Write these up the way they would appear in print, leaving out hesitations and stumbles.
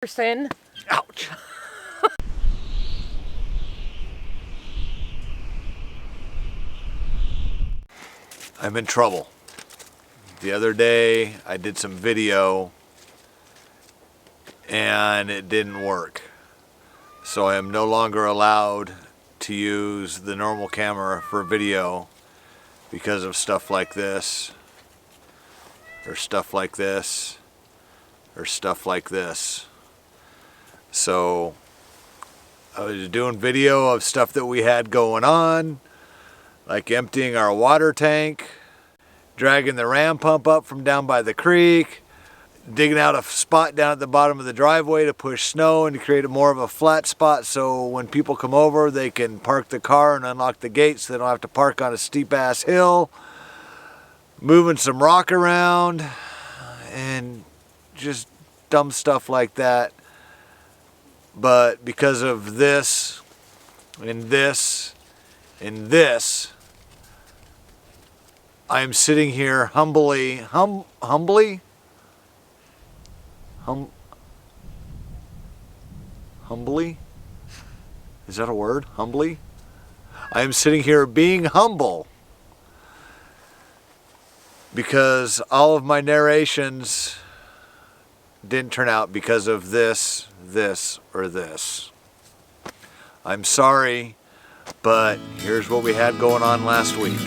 person. Ouch. I'm in trouble. The other day I did some video and it didn't work. So I am no longer allowed to use the normal camera for video because of stuff like this, or stuff like this, or stuff like this. So I was doing video of stuff that we had going on, like emptying our water tank, dragging the ram pump up from down by the creek, digging out a spot down at the bottom of the driveway to push snow and to create more of a flat spot so when people come over they can park the car and unlock the gates so they don't have to park on a steep ass hill, moving some rock around and just dumb stuff like that. But because of this and this and this, I am sitting here humbly, humbly, is that a word? Humbly? I am sitting here being humble because all of my narrations didn't turn out because of this, or this. I'm sorry, but here's what we had going on last week.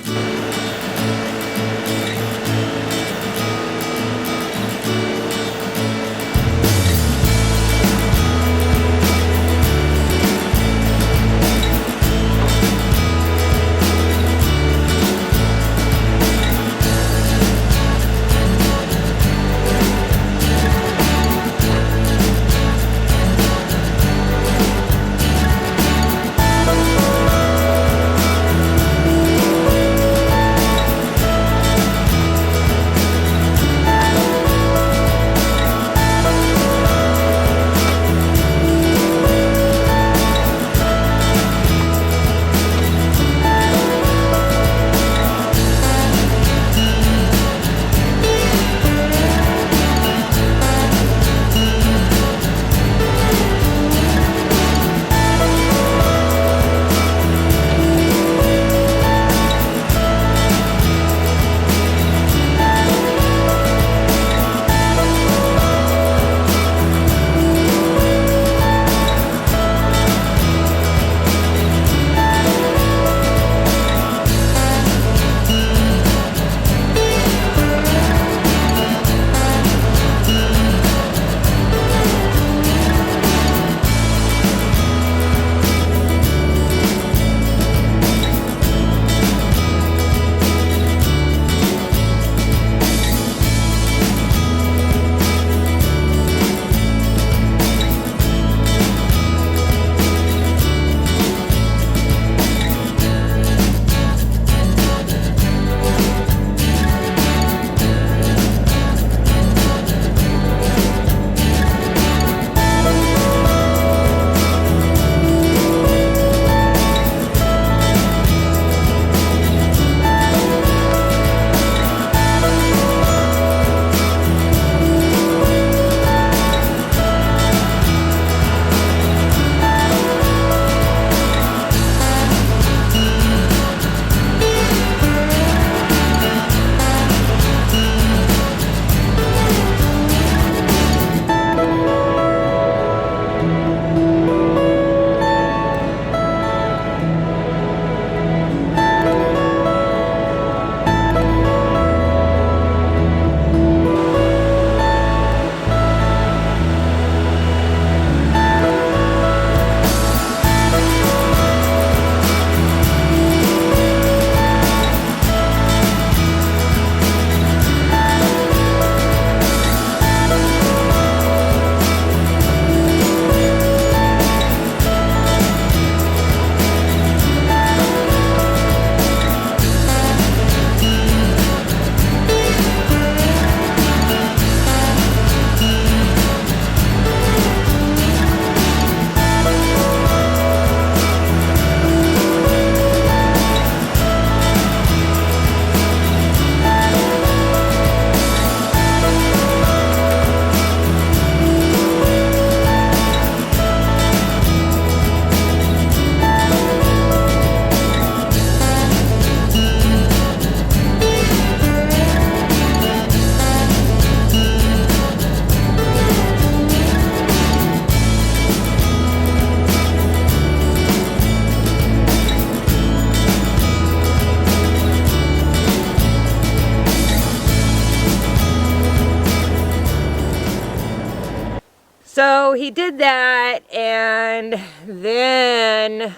So he did that, and then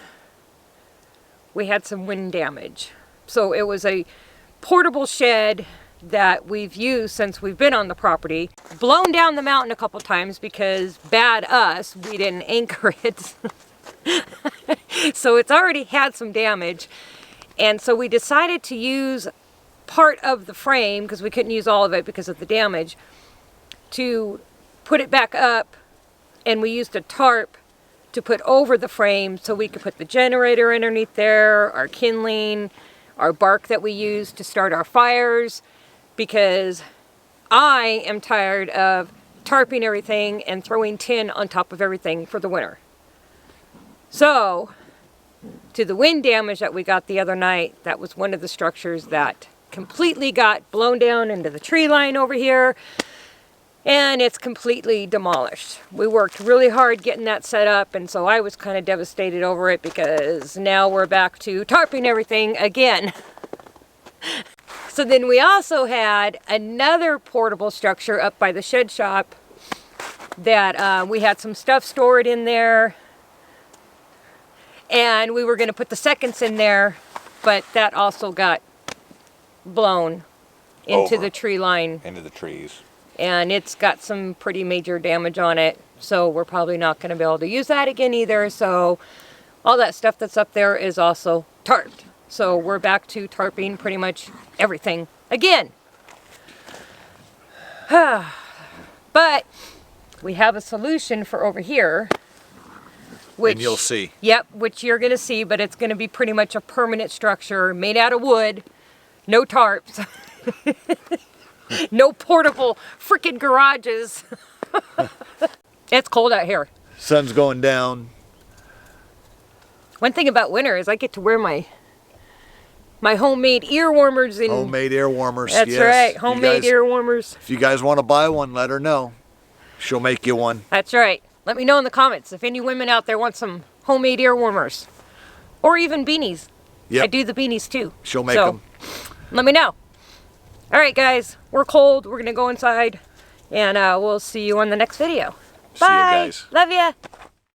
we had some wind damage. So it was a portable shed that we've used since we've been on the property. Blown down the mountain a couple times because bad us, we didn't anchor it. So it's already had some damage. And so we decided to use part of the frame, because we couldn't use all of it because of the damage, to put it back up, and we used a tarp to put over the frame so we could put the generator underneath there, our kindling, our bark that we use to start our fires, because I am tired of tarping everything and throwing tin on top of everything for the winter. So, to the wind damage that we got the other night, that was one of the structures that completely got blown down into the tree line over here, and it's completely demolished. We worked really hard getting that set up, and so I was kind of devastated over it, because now we're back to tarping everything again. So then we also had another portable structure up by the shed shop that we had some stuff stored in there, and we were going to put the seconds in there, but that also got blown into the tree line. Into the trees. And it's got some pretty major damage on it, so we're probably not going to be able to use that again either. So all that stuff that's up there is also tarped. So we're back to tarping pretty much everything again. But we have a solution for over here. Which, and you'll see. Yep, which you're going to see, but it's going to be pretty much a permanent structure made out of wood. No tarps. No portable freaking garages. It's cold out here. Sun's going down. One thing about winter is I get to wear my homemade ear warmers. Homemade ear warmers. That's yes. right, homemade ear warmers. If you guys want to buy one, let her know. She'll make you one. That's right. Let me know in the comments if any women out there want some homemade ear warmers. Or even beanies. Yep. I do the beanies too. She'll make them. Let me know. All right, guys. We're cold. We're going to go inside. And we'll see you on the next video. Bye. See you guys. Love ya.